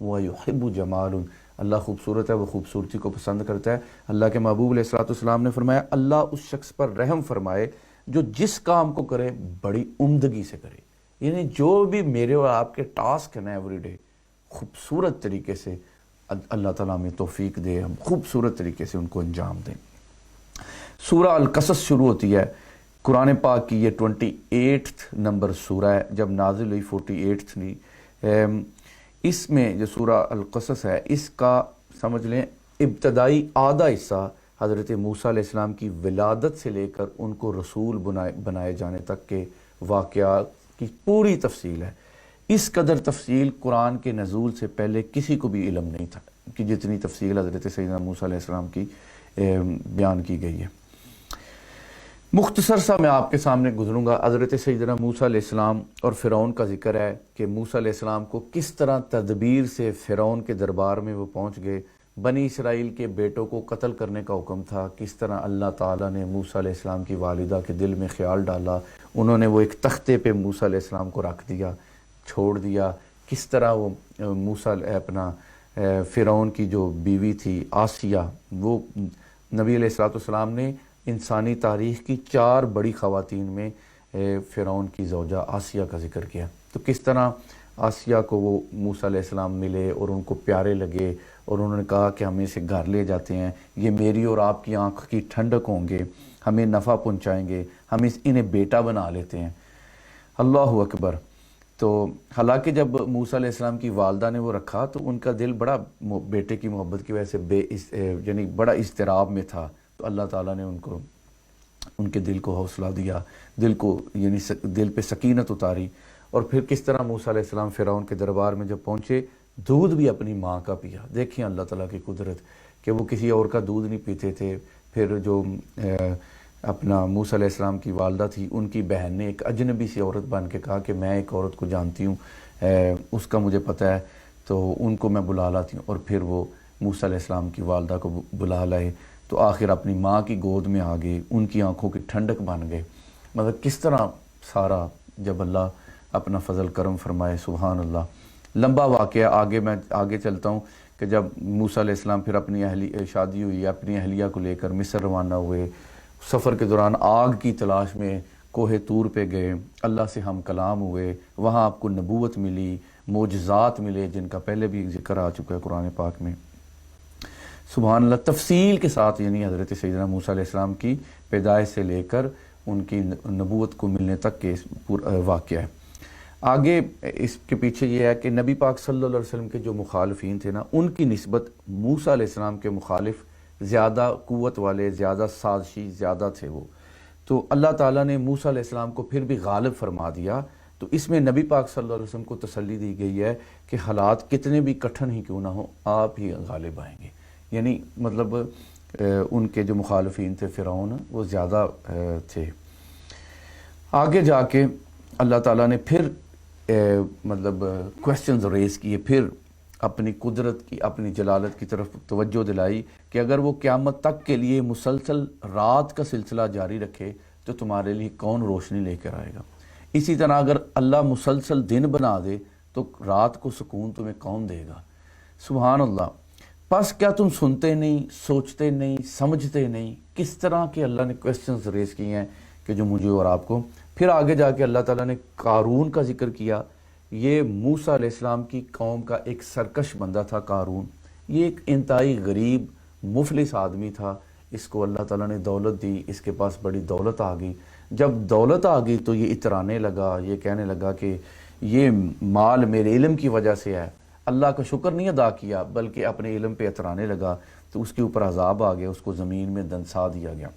وَيُحِبُّ جَمَالٌ، اللہ خوبصورت ہے، وہ خوبصورتی کو پسند کرتا ہے۔ اللہ کے محبوب علیہ الصلوۃ والسلام نے فرمایا اللہ اس شخص پر رحم فرمائے جو جس کام کو کرے بڑی عمدگی سے کرے، یعنی جو بھی میرے اور آپ کے ٹاسک ہیں ایوری ڈے خوبصورت طریقے سے اللہ تعالیٰ ہمیں توفیق دے، ہم خوبصورت طریقے سے ان کو انجام دیں۔ سورہ القصص شروع ہوتی ہے قرآن پاک کی، یہ 28 نمبر سورہ ہے، جب نازل ہوئی 48 تھی۔ اس میں جو سورہ القصص ہے اس کا سمجھ لیں ابتدائی آدھا حصہ حضرت موسیٰ علیہ السلام کی ولادت سے لے کر ان کو رسول بنائے جانے تک کے واقعات کی پوری تفصیل ہے۔ اس قدر تفصیل قرآن کے نزول سے پہلے کسی کو بھی علم نہیں تھا کہ جتنی تفصیل حضرت سیدنا موسیٰ علیہ السلام کی بیان کی گئی ہے۔ مختصر سا میں آپ کے سامنے گزروں گا۔ حضرت سیدنا موسیٰ علیہ السلام اور فرعون کا ذکر ہے کہ موسیٰ علیہ السلام کو کس طرح تدبیر سے فرعون کے دربار میں وہ پہنچ گئے، بنی اسرائیل کے بیٹوں کو قتل کرنے کا حکم تھا، کس طرح اللہ تعالیٰ نے موسیٰ علیہ السلام کی والدہ کے دل میں خیال ڈالا، انہوں نے وہ ایک تختے پہ موسیٰ علیہ السلام کو رکھ دیا، چھوڑ دیا، کس طرح وہ موسیٰ اپنا فرعون کی جو بیوی تھی آسیہ، وہ نبی علیہ السلام نے انسانی تاریخ کی 4 بڑی خواتین میں فرعون کی زوجہ آسیہ کا ذکر کیا، تو کس طرح آسیہ کو وہ موسیٰ علیہ السلام ملے اور ان کو پیارے لگے اور انہوں نے کہا کہ ہمیں اسے گھر لے جاتے ہیں، یہ میری اور آپ کی آنکھ کی ٹھنڈک ہوں گے، ہمیں نفع پہنچائیں گے، ہم انہیں بیٹا بنا لیتے ہیں۔ اللہ اکبر۔ تو حالانکہ جب موسیٰ علیہ السلام کی والدہ نے وہ رکھا تو ان کا دل بڑا بیٹے کی محبت کی وجہ سے یعنی بڑا اضطراب میں تھا، تو اللہ تعالیٰ نے ان کے دل کو حوصلہ دیا، دل پہ سکینت اتاری، اور پھر کس طرح موسیٰ علیہ السلام فرعون کے دربار میں جب پہنچے دودھ بھی اپنی ماں کا پیا۔ دیکھیں اللہ تعالیٰ کی قدرت کہ وہ کسی اور کا دودھ نہیں پیتے تھے۔ پھر جو اپنا موسیٰ علیہ السلام کی والدہ تھی ان کی بہن نے ایک اجنبی سی عورت بن کے کہا کہ میں ایک عورت کو جانتی ہوں، اس کا مجھے پتہ ہے، تو ان کو میں بلا لاتی ہوں، اور پھر وہ موسیٰ علیہ السلام کی والدہ کو بلا لائے، تو آخر اپنی ماں کی گود میں آ گئے، ان کی آنکھوں کی ٹھنڈک بن گئے۔ مطلب کس طرح سارا جب اللہ اپنا فضل کرم فرمائے، سبحان اللہ۔ لمبا واقعہ، میں آگے چلتا ہوں کہ جب موسیٰ علیہ السلام پھر اپنی شادی ہوئی، اپنی اہلیہ کو لے کر مصر روانہ ہوئے، سفر کے دوران آگ کی تلاش میں کوہ طور پہ گئے، اللہ سے ہم کلام ہوئے، وہاں آپ کو نبوت ملی، معجزات ملے جن کا پہلے بھی ذکر آ چکا ہے قرآن پاک میں، سبحان اللہ، تفصیل کے ساتھ، یعنی حضرت سیدنا موسیٰ علیہ السلام کی پیدائش سے لے کر ان کی نبوت کو ملنے تک کے واقعہ ہے۔ آگے اس کے پیچھے یہ ہے کہ نبی پاک صلی اللہ علیہ وسلم کے جو مخالفین تھے نا، ان کی نسبت موسیٰ علیہ السلام کے مخالف زیادہ قوت والے، زیادہ سازشی، زیادہ تھے وہ، تو اللہ تعالیٰ نے موسیٰ علیہ السلام کو پھر بھی غالب فرما دیا۔ تو اس میں نبی پاک صلی اللہ علیہ وسلم کو تسلی دی گئی ہے کہ حالات کتنے بھی کٹھن ہی کیوں نہ ہوں، آپ ہی غالب آئیں گے، یعنی مطلب ان کے جو مخالفین تھے فرعون وہ زیادہ تھے۔ آگے جا کے اللہ تعالیٰ نے پھر مطلب کویسچنز ریز کیے، پھر اپنی قدرت کی، اپنی جلالت کی طرف توجہ دلائی کہ اگر وہ قیامت تک کے لیے مسلسل رات کا سلسلہ جاری رکھے تو تمہارے لیے کون روشنی لے کر آئے گا، اسی طرح اگر اللہ مسلسل دن بنا دے تو رات کو سکون تمہیں کون دے گا، سبحان اللہ۔ پس کیا تم سنتے نہیں، سوچتے نہیں، سمجھتے نہیں؟ کس طرح کے اللہ نے کویسچنز ریز کیے ہیں کہ جو مجھے اور آپ کو۔ پھر آگے جا کے اللہ تعالیٰ نے قارون کا ذکر کیا، یہ موسیٰ علیہ السلام کی قوم کا ایک سرکش بندہ تھا قارون، یہ ایک انتہائی غریب مفلس آدمی تھا، اس کو اللہ تعالیٰ نے دولت دی، اس کے پاس بڑی دولت آ گئی، جب دولت آ گئی تو یہ اترانے لگا، یہ کہنے لگا کہ یہ مال میرے علم کی وجہ سے ہے، اللہ کا شکر نہیں ادا کیا بلکہ اپنے علم پہ اترانے لگا، تو اس کے اوپر عذاب آ گیا، اس کو زمین میں دنسا دیا گیا۔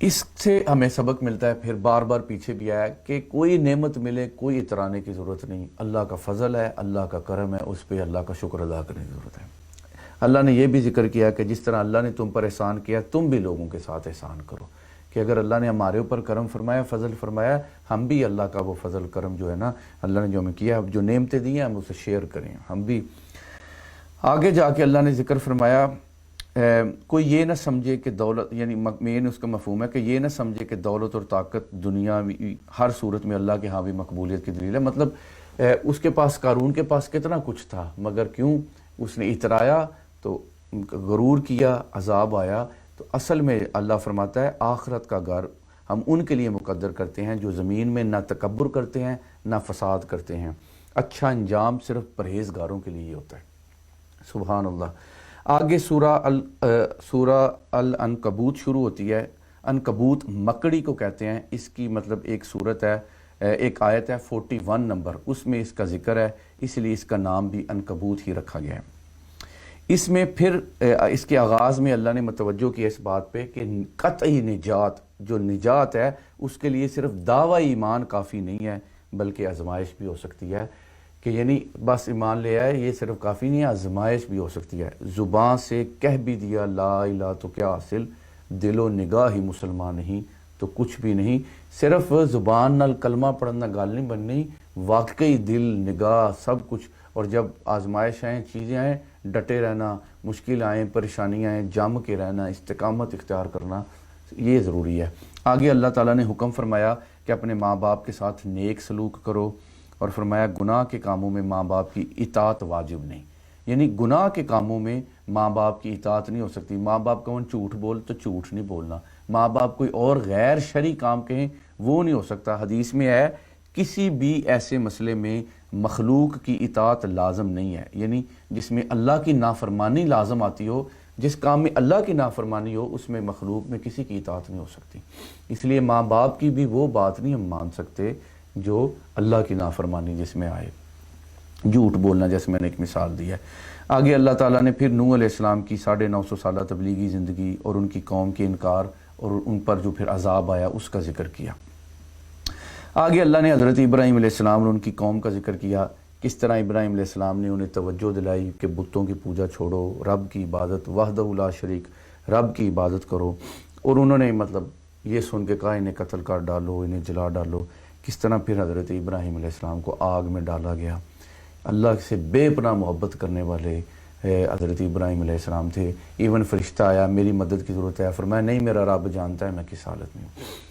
اس سے ہمیں سبق ملتا ہے، پھر بار بار پیچھے بھی آیا کہ کوئی نعمت ملے کوئی اترانے کی ضرورت نہیں، اللہ کا فضل ہے، اللہ کا کرم ہے، اس پہ اللہ کا شکر ادا کرنے کی ضرورت ہے۔ اللہ نے یہ بھی ذکر کیا کہ جس طرح اللہ نے تم پر احسان کیا تم بھی لوگوں کے ساتھ احسان کرو، کہ اگر اللہ نے ہمارے اوپر کرم فرمایا، فضل فرمایا، ہم بھی اللہ کا وہ فضل کرم جو ہے نا، اللہ نے جو ہمیں کیا، جو نعمتیں دی ہیں ہم اسے شیئر کریں ہم بھی۔ آگے جا کے اللہ نے ذکر فرمایا کوئی یہ نہ سمجھے کہ دولت، یعنی مین اس کا مفہوم ہے کہ یہ نہ سمجھے کہ دولت اور طاقت دنیا ہر صورت میں اللہ کے ہاں بھی مقبولیت کی دلیل ہے، مطلب اس کے پاس قارون کے پاس کتنا کچھ تھا، مگر کیوں اس نے اترایا تو غرور کیا، عذاب آیا۔ تو اصل میں اللہ فرماتا ہے آخرت کا گھر ہم ان کے لیے مقدر کرتے ہیں جو زمین میں نہ تکبر کرتے ہیں نہ فساد کرتے ہیں۔ اچھا انجام صرف پرہیزگاروں کے لیے ہوتا ہے۔ سبحان اللہ۔ آگے سورہ العنکبوت شروع ہوتی ہے۔ عنکبوت مکڑی کو کہتے ہیں، اس کی مطلب ایک صورت ہے، ایک آیت ہے 41 نمبر، اس میں اس کا ذکر ہے، اس لیے اس کا نام بھی عنکبوت ہی رکھا گیا ہے۔ اس میں پھر اس کے آغاز میں اللہ نے متوجہ کیا اس بات پہ کہ قطعی نجات، جو نجات ہے اس کے لیے صرف دعوی ایمان کافی نہیں ہے بلکہ آزمائش بھی ہو سکتی ہے، کہ یعنی بس ایمان لے آئے یہ صرف کافی نہیں ہے، آزمائش بھی ہو سکتی ہے۔ زبان سے کہہ بھی دیا لا الہ تو کیا حاصل، دل و نگاہ ہی مسلمان نہیں تو کچھ بھی نہیں۔ صرف زبان نال کلمہ پڑھنا گل نہیں بننی، واقعی دل، نگاہ، سب کچھ۔ اور جب آزمائش آئیں، چیزیں آئیں، ڈٹے رہنا، مشکل آئیں، پریشانیاں آئیں، جم کے رہنا، استقامت اختیار کرنا، یہ ضروری ہے۔ آگے اللہ تعالیٰ نے حکم فرمایا کہ اپنے ماں باپ کے ساتھ نیک سلوک کرو، اور فرمایا گناہ کے کاموں میں ماں باپ کی اطاعت واجب نہیں، یعنی گناہ کے کاموں میں ماں باپ کی اطاعت نہیں ہو سکتی۔ ماں باپ کون جھوٹ بول تو جھوٹ نہیں بولنا، ماں باپ کوئی اور غیر شرعی کام کہیں وہ نہیں ہو سکتا۔ حدیث میں ہے کسی بھی ایسے مسئلے میں مخلوق کی اطاعت لازم نہیں ہے، یعنی جس میں اللہ کی نافرمانی لازم آتی ہو، جس کام میں اللہ کی نافرمانی ہو اس میں مخلوق میں کسی کی اطاعت نہیں ہو سکتی۔ اس لیے ماں باپ کی بھی وہ بات نہیں ہم مان سکتے جو اللہ کی نافرمانی جس میں آئے، جھوٹ بولنا، جیسے میں نے ایک مثال دی ہے۔ آگے اللہ تعالیٰ نے پھر نوح علیہ السلام کی 950 سالہ تبلیغی زندگی اور ان کی قوم کے انکار اور ان پر جو پھر عذاب آیا اس کا ذکر کیا۔ آگے اللہ نے حضرت ابراہیم علیہ السلام اور ان کی قوم کا ذکر کیا، کس طرح ابراہیم علیہ السلام نے انہیں توجہ دلائی کہ بتوں کی پوجا چھوڑو، رب کی عبادت، وحدہ لا شریک، رب کی عبادت کرو، اور انہوں نے مطلب یہ سن کے کہا انہیں قتل کر ڈالو، انہیں جلا ڈالو۔ کس طرح پھر حضرت ابراہیم علیہ السلام کو آگ میں ڈالا گیا۔ اللہ سے بے پناہ محبت کرنے والے حضرت ابراہیم علیہ السلام تھے۔ ایون فرشتہ آیا میری مدد کی ضرورت ہے، فرمایا نہیں میرا رب جانتا ہے میں کس حالت میں ہوں۔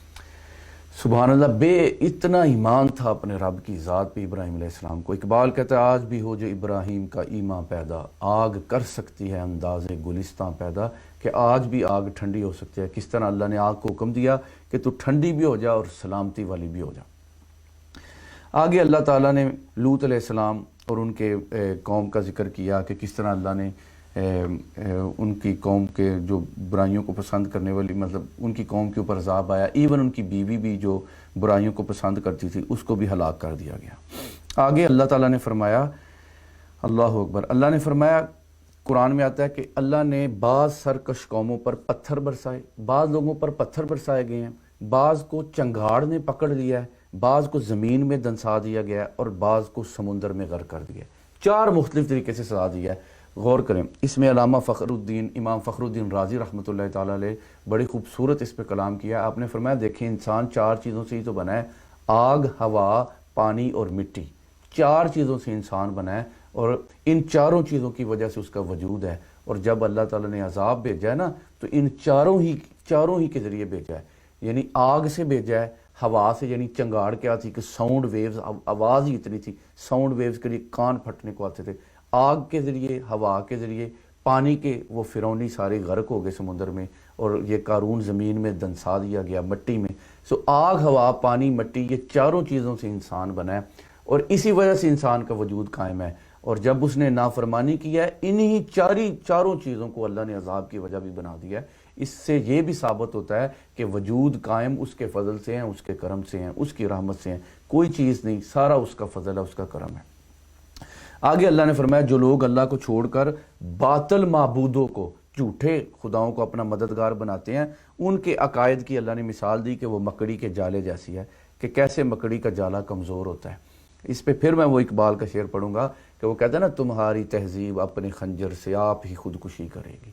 سبحان اللہ، اتنا ایمان تھا اپنے رب کی ذات پہ ابراہیم علیہ السلام کو۔ اقبال کہتا ہے آج بھی ہو جو ابراہیم کا ایمان پیدا، آگ کر سکتی ہے انداز گلستاں پیدا، کہ آج بھی آگ ٹھنڈی ہو سکتی ہے۔ کس طرح اللہ نے آگ کو حکم دیا کہ تو ٹھنڈی بھی ہو جا اور سلامتی والی بھی ہو جا۔ آگے اللہ تعالیٰ نے لوط علیہ السلام اور ان کے قوم کا ذکر کیا کہ کس طرح اللہ نے ان کی قوم کے جو برائیوں کو پسند کرنے والی، مطلب ان کی قوم کے اوپر عذاب آیا، ایون ان کی بیوی بھی جو برائیوں کو پسند کرتی تھی اس کو بھی ہلاک کر دیا گیا۔ آگے اللہ تعالیٰ نے فرمایا، اللہ اکبر، اللہ نے فرمایا، قرآن میں آتا ہے کہ اللہ نے بعض سرکش قوموں پر پتھر برسائے، بعض لوگوں پر پتھر برسائے گئے ہیں، بعض کو چنگاڑ نے پکڑ لیا ہے، بعض کو زمین میں دنسا دیا گیا ہے، اور بعض کو سمندر میں غرق کر دیا ہے۔ 4 مختلف طریقے سے سزا دیا ہے۔ غور کریں، اس میں علامہ امام فخر الدین رازی رحمۃ اللہ تعالیٰ علیہ بڑی خوبصورت اس پہ کلام کیا۔ آپ نے فرمایا دیکھیں انسان 4 چیزوں سے ہی تو بنا ہے، آگ، ہوا، پانی اور مٹی، 4 چیزوں سے انسان بنا ہے، اور ان 4 چیزوں کی وجہ سے اس کا وجود ہے۔ اور جب اللہ تعالیٰ نے عذاب بھیجا ہے نا تو ان چاروں ہی کے ذریعے بھیجا ہے، یعنی آگ سے بھیجا ہے، ہوا سے یعنی چنگاڑ کیا تھی کہ ساؤنڈ ویوز، آواز ہی اتنی تھی، ساؤنڈ ویوز کے لیے کان پھٹنے کو آتے تھے، آگ کے ذریعے، ہوا کے ذریعے، پانی کے وہ فرعونی سارے غرق ہو گئے سمندر میں، اور یہ قارون زمین میں دنسا دیا گیا مٹی میں۔ آگ، ہوا، پانی، مٹی، یہ 4 چیزوں سے انسان بنا ہے، اور اسی وجہ سے انسان کا وجود قائم ہے۔ اور جب اس نے نافرمانی کیا ہے انہی 4 چیزوں کو اللہ نے عذاب کی وجہ بھی بنا دیا ہے۔ اس سے یہ بھی ثابت ہوتا ہے کہ وجود قائم اس کے فضل سے ہیں، اس کے کرم سے ہیں، اس کی رحمت سے ہیں، کوئی چیز نہیں، سارا اس کا فضل ہے، اس کا کرم ہے۔ آگے اللہ نے فرمایا جو لوگ اللہ کو چھوڑ کر باطل معبودوں کو، جھوٹے خداؤں کو اپنا مددگار بناتے ہیں، ان کے عقائد کی اللہ نے مثال دی کہ وہ مکڑی کے جالے جیسی ہے، کہ کیسے مکڑی کا جالا کمزور ہوتا ہے۔ اس پہ پھر میں وہ اقبال کا شعر پڑھوں گا کہ وہ کہتا ہے نا تمہاری تہذیب اپنے خنجر سے آپ ہی خودکشی کرے گی،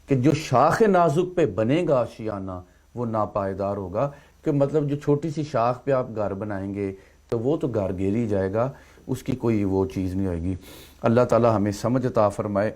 کہ جو شاخ نازک پہ بنے گا آشیانہ وہ ناپائیدار ہوگا، کہ مطلب جو چھوٹی سی شاخ پہ آپ گھر بنائیں گے تو وہ تو گھر گیری جائے گا، اس کی کوئی وہ چیز نہیں ہوئے گی۔ اللہ تعالیٰ ہمیں سمجھ عطا فرمائے۔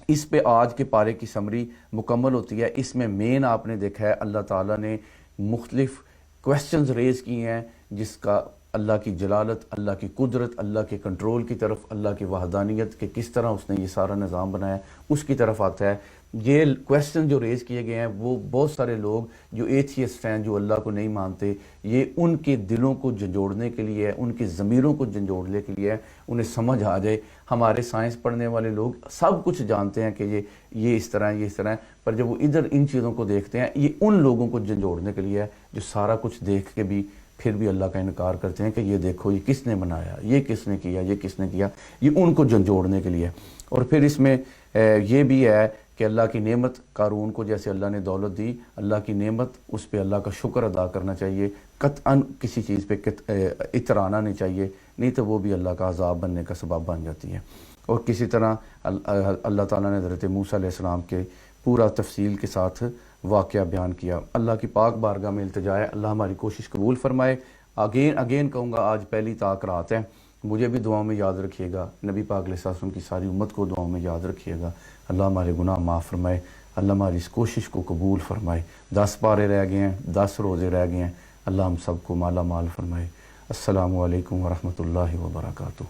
اس پہ آج کے پارے کی سمری مکمل ہوتی ہے۔ اس میں مین آپ نے دیکھا ہے اللہ تعالیٰ نے مختلف کویسچنز ریز کیے ہیں جس کا اللہ کی جلالت، اللہ کی قدرت، اللہ کے کنٹرول کی طرف، اللہ کی وحدانیت کہ کس طرح اس نے یہ سارا نظام بنایا، اس کی طرف آتا ہے۔ یہ کویسچن جو ریز کیے گئے ہیں وہ بہت سارے لوگ جو ایتھیسٹ ہیں، جو اللہ کو نہیں مانتے، یہ ان کے دلوں کو جھنجھوڑنے کے لیے، ان کی ضمیروں کو جھنجھوڑنے کے لیے، انہیں سمجھ آ جائے۔ ہمارے سائنس پڑھنے والے لوگ سب کچھ جانتے ہیں کہ یہ اس طرح ہے، یہ اس طرح ہے، پر جب وہ ادھر ان چیزوں کو دیکھتے ہیں، یہ ان لوگوں کو جھنجھوڑنے کے لیے ہے جو سارا کچھ دیکھ کے بھی پھر بھی اللہ کا انکار کرتے ہیں کہ یہ دیکھو یہ کس نے بنایا، یہ کس نے کیا، یہ کس نے کیا، یہ ان کو جھنجھوڑنے کے لیے۔ اور پھر اس میں یہ بھی ہے کہ اللہ کی نعمت، قارون کو جیسے اللہ نے دولت دی، اللہ کی نعمت، اس پہ اللہ کا شکر ادا کرنا چاہیے، قطعاً کسی چیز پہ اترانا نہیں چاہیے، نہیں تو وہ بھی اللہ کا عذاب بننے کا سبب بن جاتی ہے۔ اور کسی طرح اللہ تعالیٰ نے حضرت موسیٰ علیہ السلام کے پورا تفصیل کے ساتھ واقعہ بیان کیا۔ اللہ کی پاک بارگاہ میں التجا ہے، اللہ ہماری کوشش قبول فرمائے۔ اگین کہوں گا، آج پہلی طاق رات ہے، مجھے بھی دعاؤں میں یاد رکھیے گا، نبی پاک علیہ السلام کی ساری امت کو دعاؤں میں یاد رکھیے گا۔ اللہ ہمارے گناہ معاف فرمائے، اللہ ہماری اس کوشش کو قبول فرمائے۔ 10 پارے رہ گئے ہیں، 10 روزے رہ گئے ہیں، اللہ ہم سب کو مالا مال فرمائے۔ السلام علیکم ورحمۃ اللہ وبرکاتہ۔